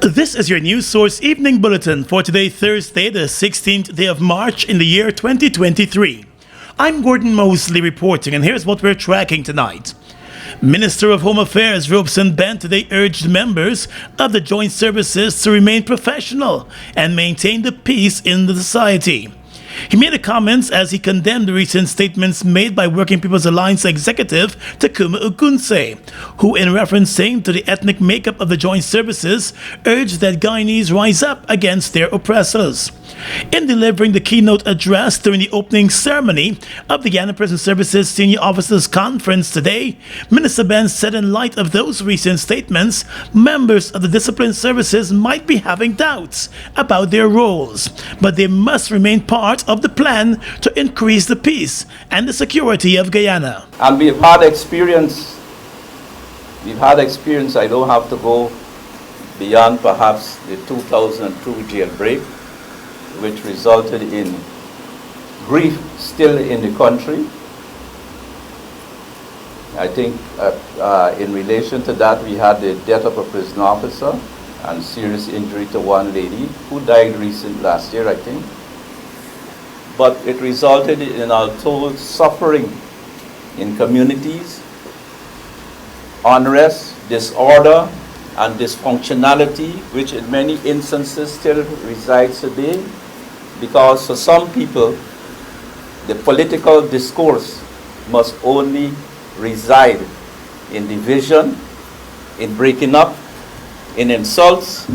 This is your news source evening bulletin for today, Thursday, the 16th day of March in the year 2023. I'm Gordon Mosley reporting, and here's what we're tracking tonight. Minister of Home Affairs Robeson Bent today urged members of the joint services to remain professional and maintain the peace in the society. He made the comments as he condemned the recent statements made by Working People's Alliance executive Takuma Ogunse, who, in referencing to the ethnic makeup of the joint services, urged that Guyanese rise up against their oppressors. In delivering the keynote address during the opening ceremony of the Guyana Prison Services Senior Officers Conference today, Minister Ben said in light of those recent statements, members of the discipline services might be having doubts about their roles, but they must remain part of the plan to increase the peace and the security of Guyana. And we've had experience, I don't have to go beyond perhaps the 2002 jailbreak, which resulted in grief still in the country. I think in relation to that, we had the death of a prison officer and serious injury to one lady who died last year, I think. But it resulted in untold suffering in communities, unrest, disorder, and dysfunctionality, which in many instances still resides today, because for some people, the political discourse must only reside in division, in breaking up, in insults,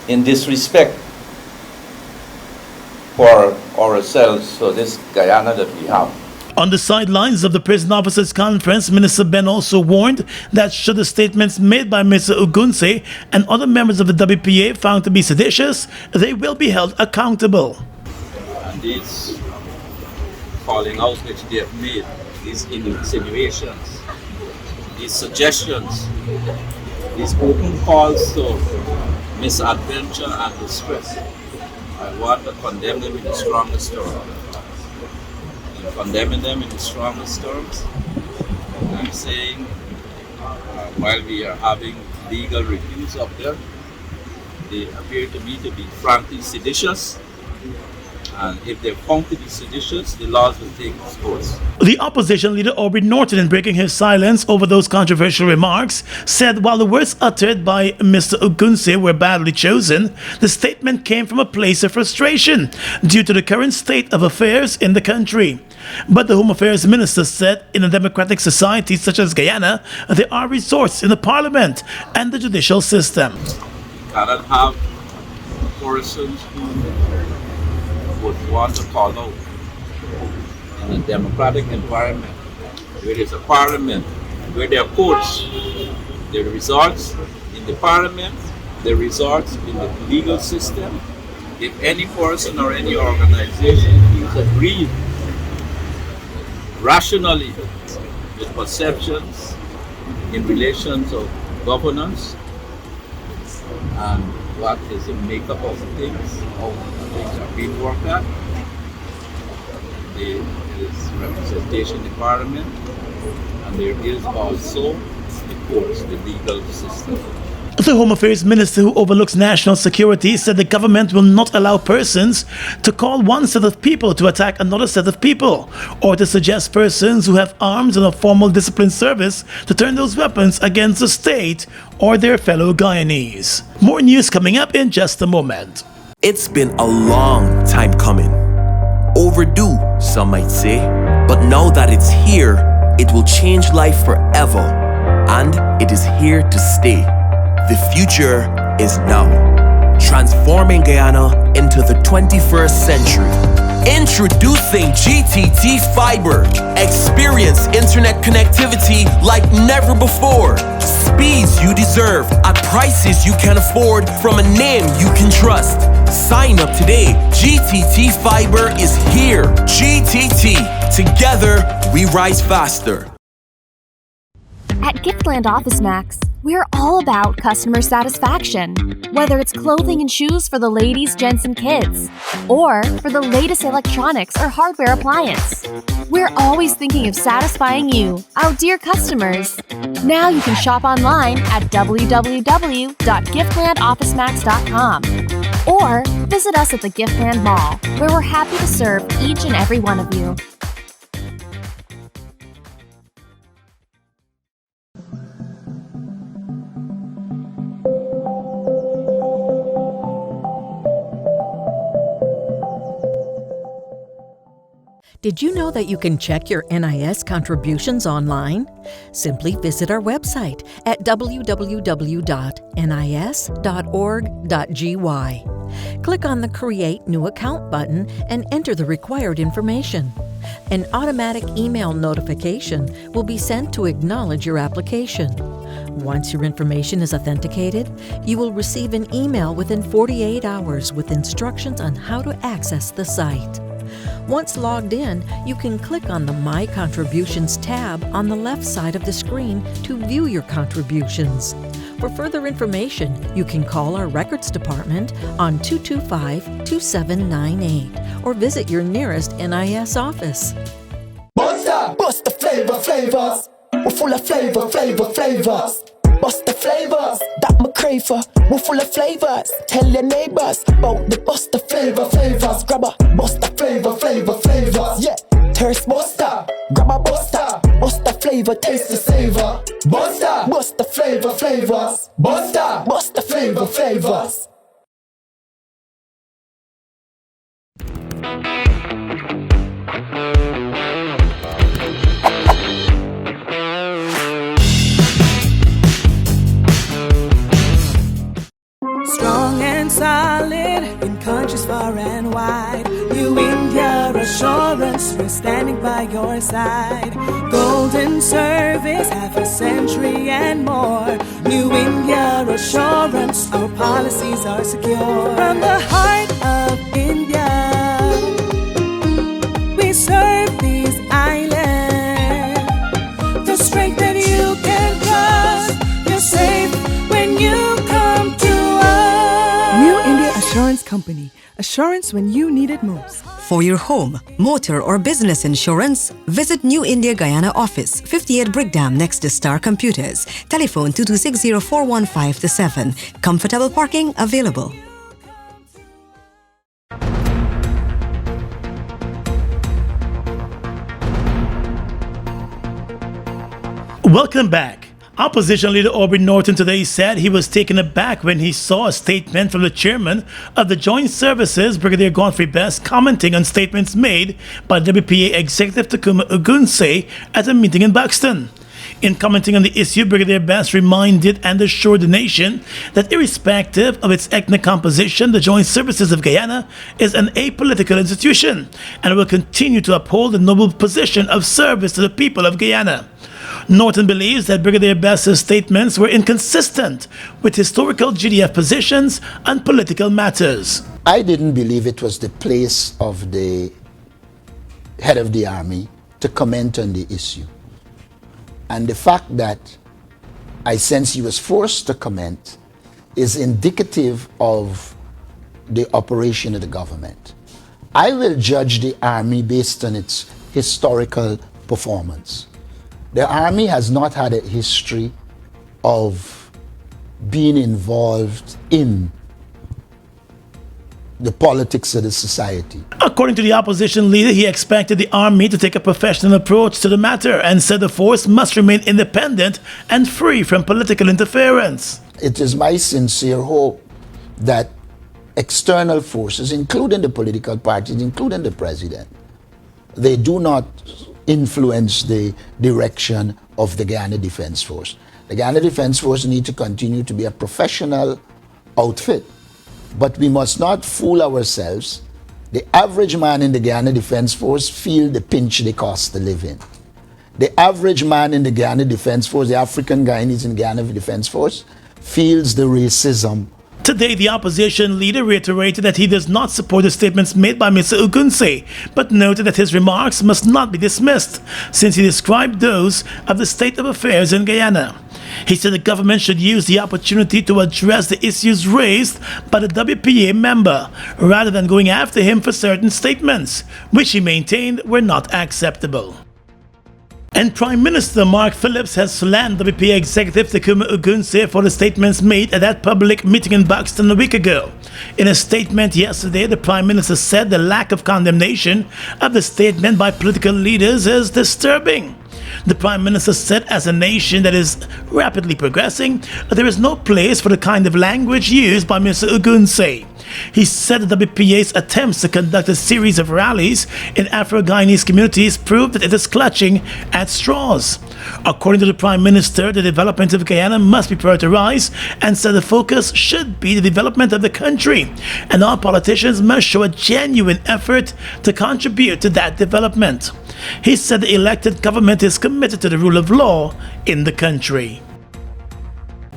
in disrespect for ourselves, so this Guyana that we have. On the sidelines of the Prison Officers Conference, Minister Ben also warned that should the statements made by Mr. Ogunse and other members of the WPA found to be seditious, they will be held accountable. And these calling out which they have made, these insinuations, these suggestions, these open calls to misadventure and distress, I want to condemn them in the strongest terms. In condemning them in the strongest terms, I'm saying while we are having legal reviews of them, they appear to me to be frankly seditious. And if they're found to be seditious, the laws will take its course. The opposition leader Aubrey Norton, in breaking his silence over those controversial remarks, said while the words uttered by Mr. Ogunse were badly chosen, the statement came from a place of frustration due to the current state of affairs in the country. But the Home Affairs Minister said in a democratic society such as Guyana, there are resources in the parliament and the judicial system. You cannot have persons who would want to call out in a democratic environment where there's a parliament, where there are courts. There are resorts in the parliament, there are resorts in the legal system. If any person or any organization feels aggrieved rationally with perceptions in relation to governance and what is the makeup of things, how things are being worked at. There is representation in the parliament, and there is also the courts, the legal system. The Home Affairs Minister, who overlooks national security, said the government will not allow persons to call one set of people to attack another set of people, or to suggest persons who have arms in a formal discipline service to turn those weapons against the state or their fellow Guyanese. More news coming up in just a moment. It's been a long time coming. Overdue, some might say. But now that it's here, it will change life forever. And it is here to stay. The future is now, transforming Guyana into the 21st century. Introducing GTT Fiber. Experience internet connectivity like never before. Speeds you deserve at prices you can afford from a name you can trust. Sign up today. GTT Fiber is here. GTT. Together, we rise faster. At Giftland Office Max, we're all about customer satisfaction. Whether it's clothing and shoes for the ladies, gents, and kids, or for the latest electronics or hardware appliance, we're always thinking of satisfying you, our dear customers. Now you can shop online at www.giftlandofficemax.com or visit us at the Giftland Mall, where we're happy to serve each and every one of you. Did you know that you can check your NIS contributions online? Simply visit our website at www.nis.org.gy. Click on the Create New Account button and enter the required information. An automatic email notification will be sent to acknowledge your application. Once your information is authenticated, you will receive an email within 48 hours with instructions on how to access the site. Once logged in, you can click on the My Contributions tab on the left side of the screen to view your contributions. For further information, you can call our Records Department on 225-2798 or visit your nearest NIS office. Bust the flavors. We're full of flavors. Bust the flavors that me crave for. We're full of flavors. Tell your neighbors about the bust the flavors. Grab a bust the flavors. Yeah, thirst buster. Grab a buster. Bust the flavor, taste the savor. Bust the flavors. Bust the flavors. Strong and solid in countries far and wide. New India Assurance, we're standing by your side. Golden service, half a century and more. New India Assurance, our policies are secure. From the heart of India, we serve these islands. The strength that you can trust, you're safe when you come to New India Assurance Company. Assurance when you need it most. For your home, motor or business insurance, visit New India Guyana office, 58 Brickdam next to Star Computers. Telephone 2260-415-7. Comfortable parking available. Welcome back. Opposition leader Aubrey Norton today said he was taken aback when he saw a statement from the chairman of the Joint Services, Brigadier Godfrey Best, commenting on statements made by WPA Executive Takuma Ogunse at a meeting in Buxton. In commenting on the issue, Brigadier Best reminded and assured the nation that irrespective of its ethnic composition, the Joint Services of Guyana is an apolitical institution and will continue to uphold the noble position of service to the people of Guyana. Norton believes that Brigadier Best's statements were inconsistent with historical GDF positions on political matters. I didn't believe it was the place of the head of the army to comment on the issue. And the fact that I sense he was forced to comment is indicative of the operation of the government. I will judge the army based on its historical performance. The army has not had a history of being involved in the politics of the society. According to the opposition leader, he expected the army to take a professional approach to the matter and said the force must remain independent and free from political interference. It is my sincere hope that external forces, including the political parties, including the president, they do not influence the direction of the Guyana Defense Force. The Guyana Defense Force needs to continue to be a professional outfit, but we must not fool ourselves. The average man in the Guyana Defense Force feel the pinch they cost to live in. The average man in the Guyana Defense Force, the African Guyanese in Guyana Defense Force, feels the racism Today, the opposition leader reiterated that he does not support the statements made by Mr. Ogunse, but noted that his remarks must not be dismissed, since he described those of the state of affairs in Guyana. He said the government should use the opportunity to address the issues raised by the WPA member, rather than going after him for certain statements, which he maintained were not acceptable. And Prime Minister Mark Phillips has slammed WPA Executive Takuma Ogunse for the statements made at that public meeting in Buxton a week ago. In a statement yesterday, the Prime Minister said the lack of condemnation of the statement by political leaders is disturbing. The Prime Minister said, as a nation that is rapidly progressing, there is no place for the kind of language used by Mr. Ogunse. He said the WPA's attempts to conduct a series of rallies in Afro-Guyanese communities proved that it is clutching at straws. According to the Prime Minister, the development of Guyana must be prioritized, and said the focus should be the development of the country, and all politicians must show a genuine effort to contribute to that development. He said the elected government is committed to the rule of law in the country.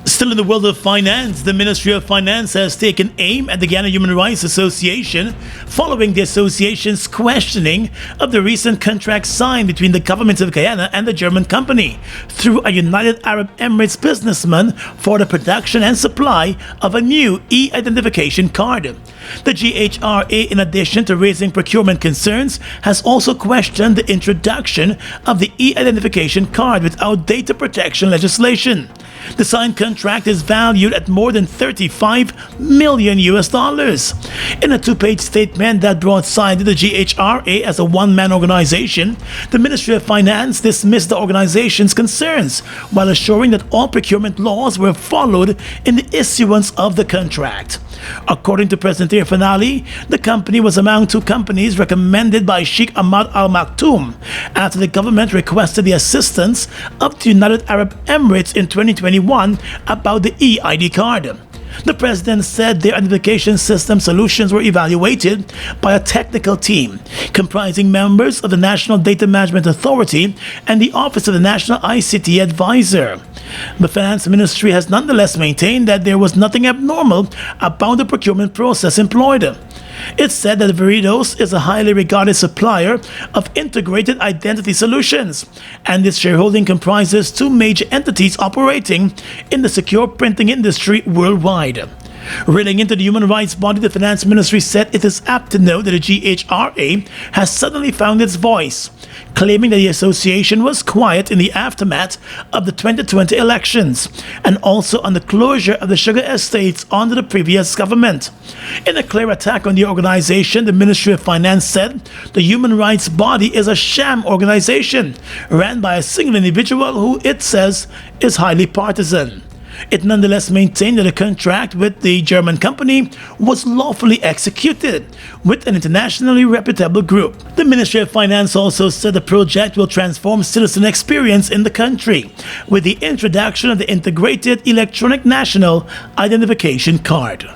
Still in the world of finance, the Ministry of Finance has taken aim at the Guyana Human Rights Association following the association's questioning of the recent contract signed between the government of Guyana and the German company through a United Arab Emirates businessman for the production and supply of a new e-identification card. The GHRA, in addition to raising procurement concerns, has also questioned the introduction of the e-identification card without data protection legislation. The signed contract is valued at more than $35 million. In a two-page statement that broadsided the GHRA as a one-man organization, the Ministry of Finance dismissed the organization's concerns while assuring that all procurement laws were followed in the issuance of the contract. According to President Finale, the company was among two companies recommended by Sheikh Ahmad Al Maktoum after the government requested the assistance of the United Arab Emirates in 2021 about the e-ID card. The president said their identification system solutions were evaluated by a technical team comprising members of the National Data Management Authority and the Office of the National ICT Advisor. The Finance Ministry has nonetheless maintained that there was nothing abnormal about the procurement process employed. It said that Veridos is a highly regarded supplier of integrated identity solutions, and its shareholding comprises two major entities operating in the secure printing industry worldwide. Reeling into the human rights body, the Finance Ministry said it is apt to know that the GHRA has suddenly found its voice, claiming that the association was quiet in the aftermath of the 2020 elections and also on the closure of the sugar estates under the previous government. In a clear attack on the organization, the Ministry of Finance said the human rights body is a sham organization ran by a single individual who it says is highly partisan. It nonetheless maintained that the contract with the German company was lawfully executed with an internationally reputable group. The Ministry of Finance also said the project will transform citizen experience in the country with the introduction of the Integrated Electronic National Identification Card.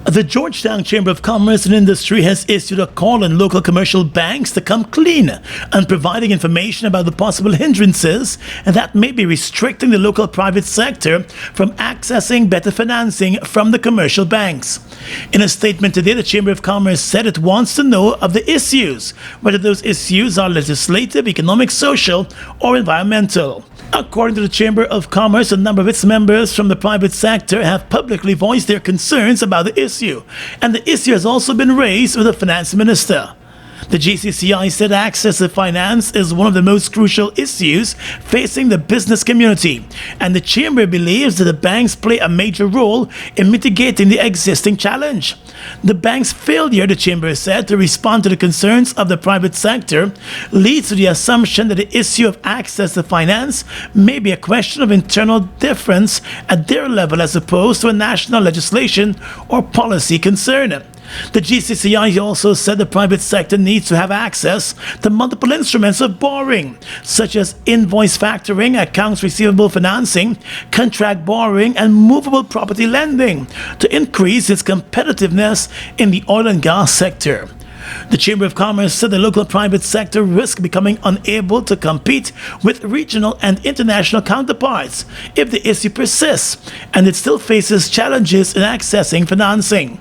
The Georgetown Chamber of Commerce and Industry has issued a call on local commercial banks to come clean and providing information about the possible hindrances that may be restricting the local private sector from accessing better financing from the commercial banks. In a statement today, the Chamber of Commerce said it wants to know of the issues, whether those issues are legislative, economic, social, or environmental. According to the Chamber of Commerce, a number of its members from the private sector have publicly voiced their concerns about the issue, and the issue has also been raised with the Finance Minister. The GCCI said access to finance is one of the most crucial issues facing the business community, and the Chamber believes that the banks play a major role in mitigating the existing challenge. The bank's failure, the Chamber said, to respond to the concerns of the private sector leads to the assumption that the issue of access to finance may be a question of internal difference at their level as opposed to a national legislation or policy concern. The GCCI also said the private sector needs to have access to multiple instruments of borrowing, such as invoice factoring, accounts receivable financing, contract borrowing, and movable property lending to increase its competitiveness in the oil and gas sector. The Chamber of Commerce said the local private sector risks becoming unable to compete with regional and international counterparts if the issue persists, and it still faces challenges in accessing financing.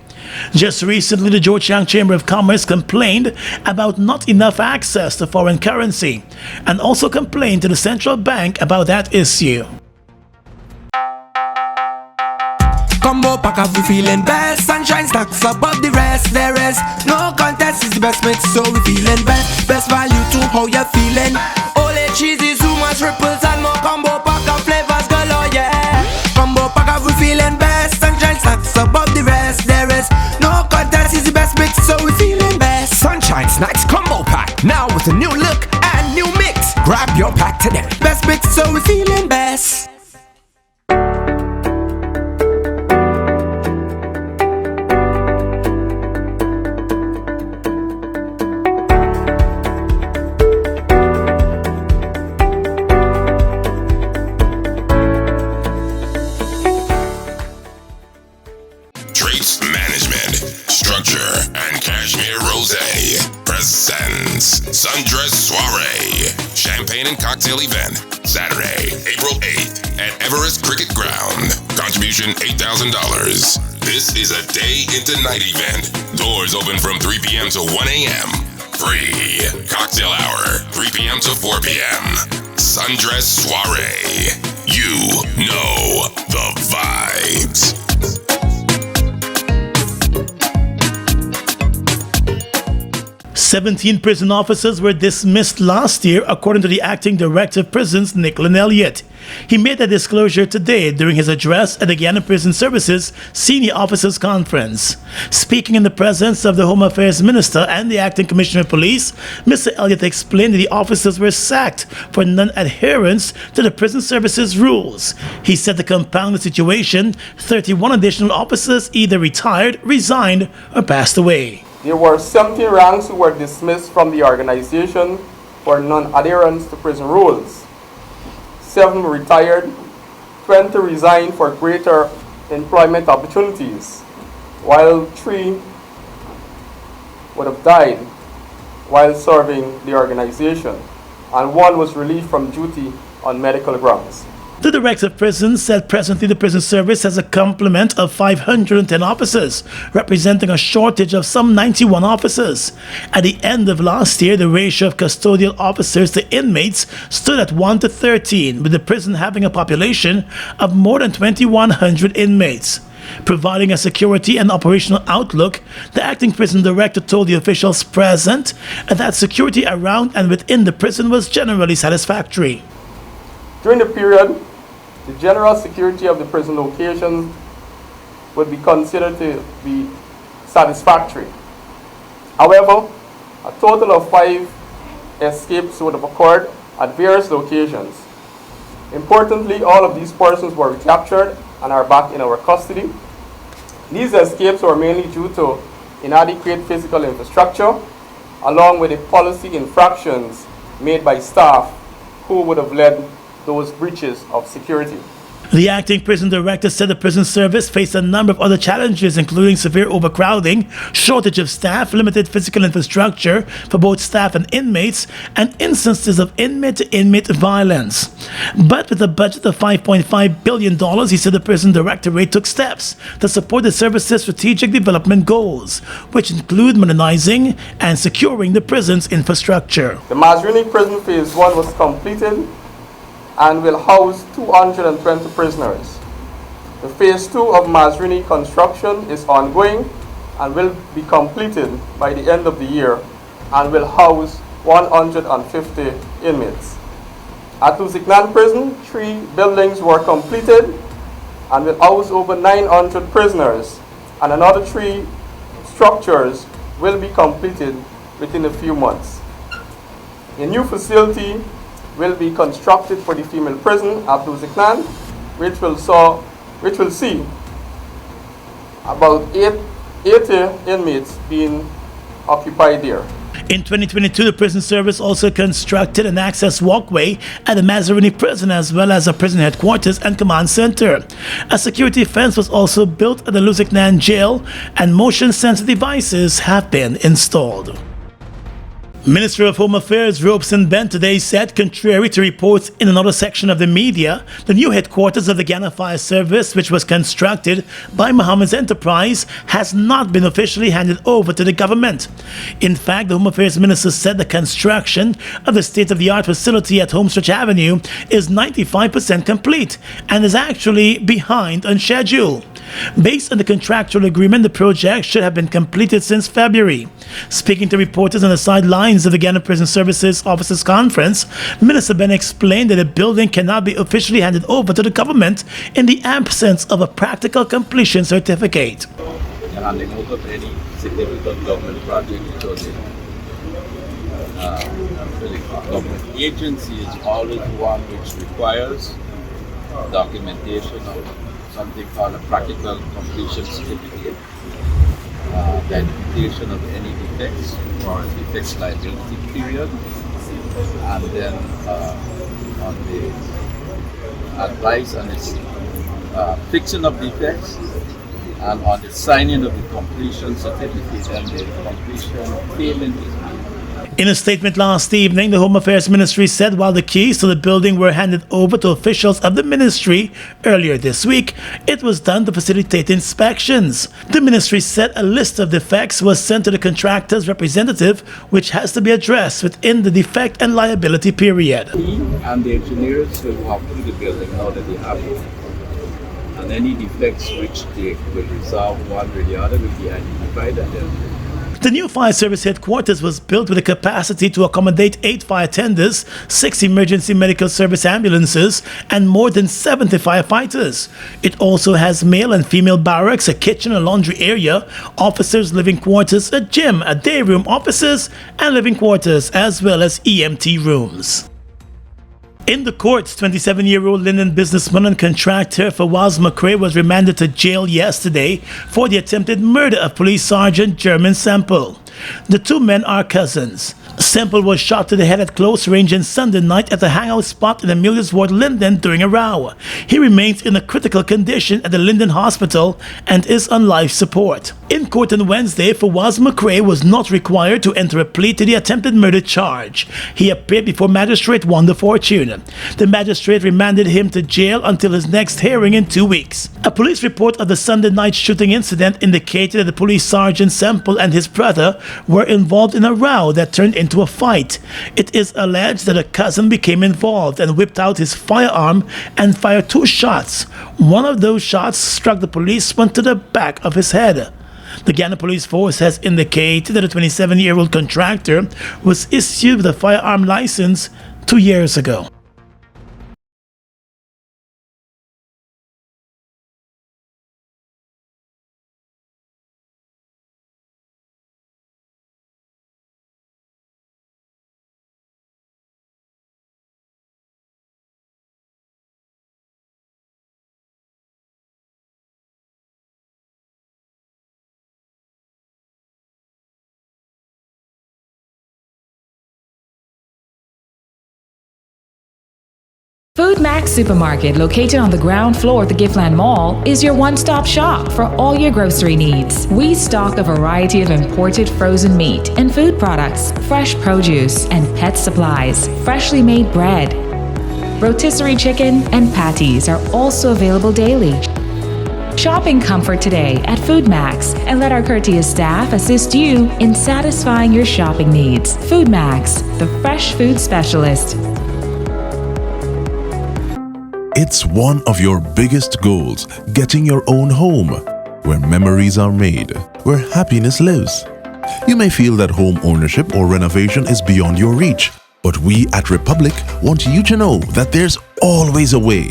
Just recently, the Georgetown Chamber of Commerce complained about not enough access to foreign currency, and also complained to the central bank about that issue. Combo pack up, we feeling best. Sunshine stacks above the rest. There is no contest, is the best mix, so we feeling best. Best value to how you feeling. Ole cheesy, too much ripples and more combo pack of flavors galore, yeah. Combo pack up, we feeling best. Sunshine stacks above the rest. There is no contest, is the best mix, so we feeling best. Sunshine Snacks Combo Pack, now with a new look and new mix. Grab your pack today. Best mix, so we feeling best. Sundress Soiree, Champagne and Cocktail Event, Saturday, April 8th at Everest Cricket Ground. Contribution $8,000. This is a day into night event. Doors open from 3 p.m. to 1 a.m. Free. Cocktail hour, 3 p.m. to 4 p.m. Sundress Soiree. You know the vibes. 17 prison officers were dismissed last year, according to the acting director of prisons, Nicholas Elliott. He made that disclosure today during his address at the Guyana Prison Services Senior Officers Conference. Speaking in the presence of the Home Affairs Minister and the acting Commissioner of Police, Mr. Elliott explained that the officers were sacked for non-adherence to the prison services rules. He said to compound the situation, 31 additional officers either retired, resigned, or passed away. There were 17 ranks who were dismissed from the organization for non-adherence to prison rules. 7 retired, 20 resigned for greater employment opportunities, while 3 would have died while serving the organization, and 1 was relieved from duty on medical grounds. The Director of Prisons said presently the prison service has a complement of 510 officers, representing a shortage of some 91 officers. At the end of last year, the ratio of custodial officers to inmates stood at 1 to 13, with the prison having a population of more than 2,100 inmates. Providing a security and operational outlook, the acting prison director told the officials present that security around and within the prison was generally satisfactory. During the period, the general security of the prison location would be considered to be satisfactory. However, a total of 5 escapes would have occurred at various locations. Importantly, all of these persons were recaptured and are back in our custody. These escapes were mainly due to inadequate physical infrastructure, along with the policy infractions made by staff who would have led those breaches of security. The acting prison director said the prison service faced a number of other challenges, including severe overcrowding, shortage of staff, limited physical infrastructure for both staff and inmates, and instances of inmate-to-inmate violence. But with a budget of $5.5 billion, he said the prison directorate took steps to support the service's strategic development goals, which include modernizing and securing the prison's infrastructure. The Mazrini Prison Phase 1 was completed and will house 220 prisoners. The Phase 2 of Mazrini construction is ongoing and will be completed by the end of the year and will house 150 inmates. At Lusignan Prison, 3 buildings were completed and will house over 900 prisoners, and another 3 structures will be completed within a few months. A new facility will be constructed for the female prison at Lusignan, which will see about 80 inmates being occupied there. In 2022, the prison service also constructed an access walkway at the Mazrini prison, as well as a prison headquarters and command center. A security fence was also built at the Lusignan jail, and motion sensor devices have been installed. Minister of Home Affairs Robeson Ben today said, contrary to reports in another section of the media, the new headquarters of the Guyana Fire Service, which was constructed by Mohammed's enterprise, has not been officially handed over to the government. In fact, the Home Affairs Minister said the construction of the state-of-the-art facility at Homestretch Avenue is 95% complete and is actually behind on schedule. Based on the contractual agreement, the project should have been completed since February. Speaking to reporters on the sidelines of the Guyana Prison Services Officers Conference, Minister Ben explained that the building cannot be officially handed over to the government in the absence of a practical completion certificate. Handing over any significant government project because the government agency is always one which requires documentation of something called a practical completion certificate, the identification of any defects or defects liability period, and then on the advice on the fixing of defects and on the signing of the completion certificate and the completion payment is made. In a statement last evening, the Home Affairs Ministry said while the keys to the building were handed over to officials of the ministry earlier this week, it was done to facilitate inspections. The ministry said a list of defects was sent to the contractor's representative, which has to be addressed within the defect and liability period. He and the engineers will walk through the building now that they have it, and any defects which they will resolve one way or the other will be identified and then. The new fire service headquarters was built with a capacity to accommodate 8 fire tenders, 6 emergency medical service ambulances, and more than 70 firefighters. It also has male and female barracks, a kitchen, a laundry area, officers' living quarters, a gym, a day room, offices, and living quarters, as well as EMT rooms. In the courts, 27-year-old Linden businessman and contractor Fawaz McRae was remanded to jail yesterday for the attempted murder of Police Sergeant German Semple. The two men are cousins. Semple was shot to the head at close range on Sunday night at a hangout spot in Amelia's Ward, Linden, during a row. He remains in a critical condition at the Linden Hospital and is on life support. In court on Wednesday, Fawaz McRae was not required to enter a plea to the attempted murder charge. He appeared before Magistrate Wanda Fortune. The magistrate remanded him to jail until his next hearing in 2 weeks. A police report of the Sunday night shooting incident indicated that the police sergeant Semple and his brother were involved in a row that turned into a fight. It is alleged that a cousin became involved and whipped out his firearm and fired 2 shots. One of those shots struck the policeman to the back of his head. The Guyana Police Force has indicated that a 27-year-old contractor was issued with a firearm license 2 years ago. Food Max Supermarket, located on the ground floor of the Giftland Mall, is your one-stop shop for all your grocery needs. We stock a variety of imported frozen meat and food products, fresh produce, and pet supplies, freshly made bread. Rotisserie chicken and patties are also available daily. Shop in comfort today at Food Max and let our courteous staff assist you in satisfying your shopping needs. Food Max, the fresh food specialist. It's one of your biggest goals, getting your own home, where memories are made, where happiness lives. You may feel that home ownership or renovation is beyond your reach, but we at Republic want you to know that there's always a way.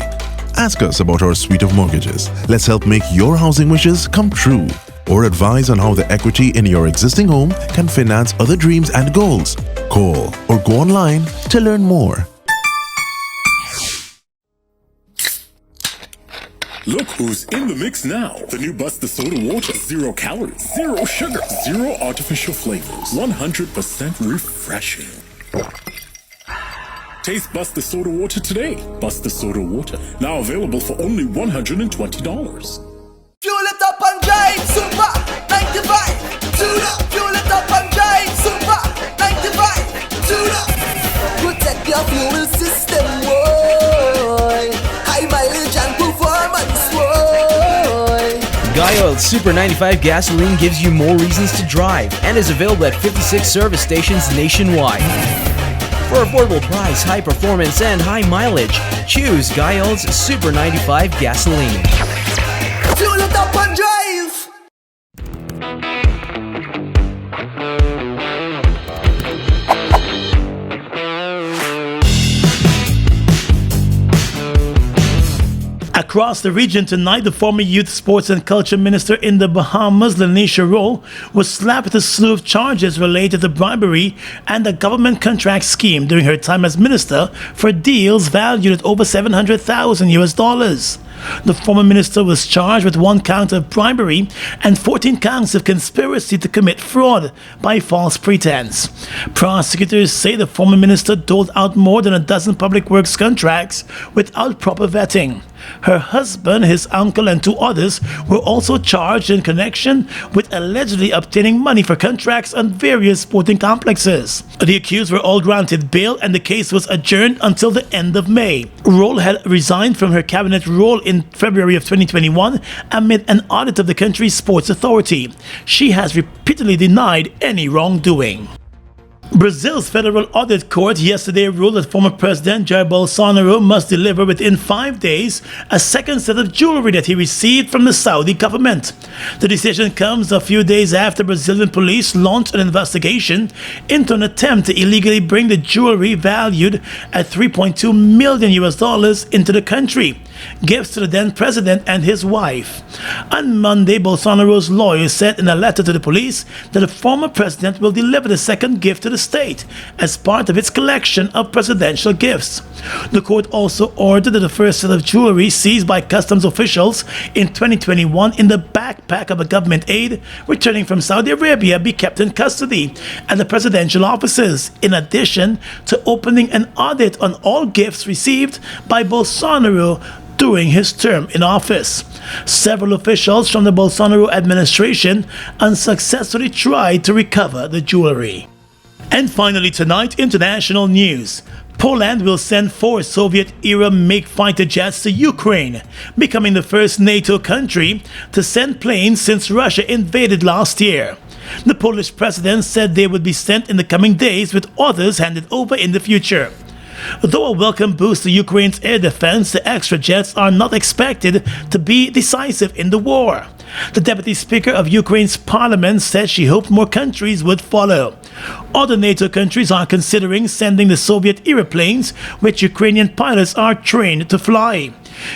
Ask us about our suite of mortgages. Let's help make your housing wishes come true. Or advise on how the equity in your existing home can finance other dreams and goals. Call or go online to learn more. Look who's in the mix now. The new Buster Soda Water. 0 calories, 0 sugar, 0 artificial flavors. 100% refreshing. Taste Buster Soda Water today. Buster Soda Water. Now available for only $120. Fuel it up and drive, Super 95. Fuel it up and drive, Super 95. your fuel system, boy. High mileage and performance, boy. Guy Oil's Super 95 gasoline gives you more reasons to drive and is available at 56 service stations nationwide. For affordable price, high performance, and high mileage, choose Guy Oil's Super 95 gasoline. Fuel it up and drive. Across the region tonight, the former Youth, Sports and Culture Minister in the Bahamas, Lanisha Rowe, was slapped with a slew of charges related to bribery and a government contract scheme during her time as minister for deals valued at over $700,000. The former minister was charged with 1 count of bribery and 14 counts of conspiracy to commit fraud by false pretense. Prosecutors say the former minister doled out more than a dozen public works contracts without proper vetting. Her husband, his uncle, and 2 others were also charged in connection with allegedly obtaining money for contracts on various sporting complexes. The accused were all granted bail and the case was adjourned until the end of May. Rowe had resigned from her cabinet role in February of 2021 amid an audit of the country's sports authority. She has repeatedly denied any wrongdoing. Brazil's Federal Audit Court yesterday ruled that former President Jair Bolsonaro must deliver within 5 days a second set of jewelry that he received from the Saudi government. The decision comes a few days after Brazilian police launched an investigation into an attempt to illegally bring the jewelry valued at $3.2 million into the country, gifts to the then president and his wife. On Monday, Bolsonaro's lawyers said in a letter to the police that the former president will deliver the second gift to the state as part of its collection of presidential gifts. The court also ordered that the first set of jewelry seized by customs officials in 2021 in the backpack of a government aide returning from Saudi Arabia be kept in custody at the presidential offices, in addition to opening an audit on all gifts received by Bolsonaro during his term in office. Several officials from the Bolsonaro administration unsuccessfully tried to recover the jewelry. And finally tonight, international news. Poland will send 4 Soviet-era MiG fighter jets to Ukraine, becoming the first NATO country to send planes since Russia invaded last year. The Polish president said they would be sent in the coming days, with others handed over in the future. Though a welcome boost to Ukraine's air defense, the extra jets are not expected to be decisive in the war. The deputy speaker of Ukraine's parliament said she hoped more countries would follow. Other NATO countries are considering sending the Soviet-era planes, which Ukrainian pilots are trained to fly.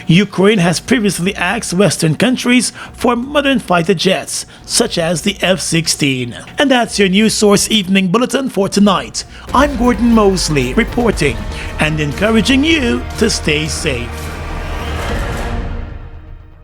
Ukraine has previously asked Western countries for modern fighter jets, such as the F-16. And that's your News Source Evening Bulletin for tonight. I'm Gordon Mosley, reporting and encouraging you to stay safe.